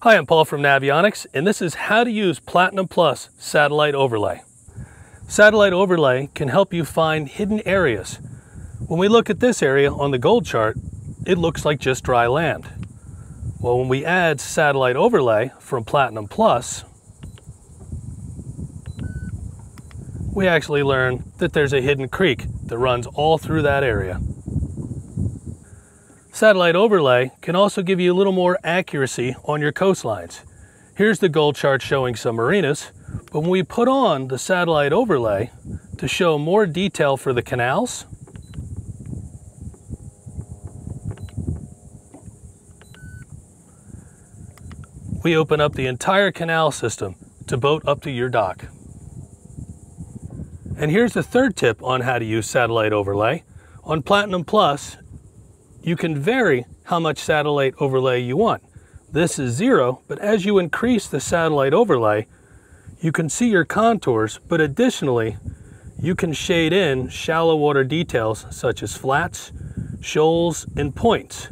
Hi, I'm Paul from Navionics, and this is how to use Platinum Plus Satellite Overlay. Satellite Overlay can help you find hidden areas. When we look at this area on the gold chart, it looks like just dry land. Well, when we add Satellite Overlay from Platinum Plus, we actually learn that there's a hidden creek that runs all through that area. Satellite Overlay can also give you a little more accuracy on your coastlines. Here's the gold chart showing some marinas, but when we put on the Satellite Overlay to show more detail for the canals, we open up the entire canal system to boat up to your dock. And here's the third tip on how to use Satellite Overlay. On Platinum Plus, you can vary how much Satellite Overlay you want. This is 0, but as you increase the Satellite Overlay, you can see your contours, but additionally, you can shade in shallow water details such as flats, shoals, and points.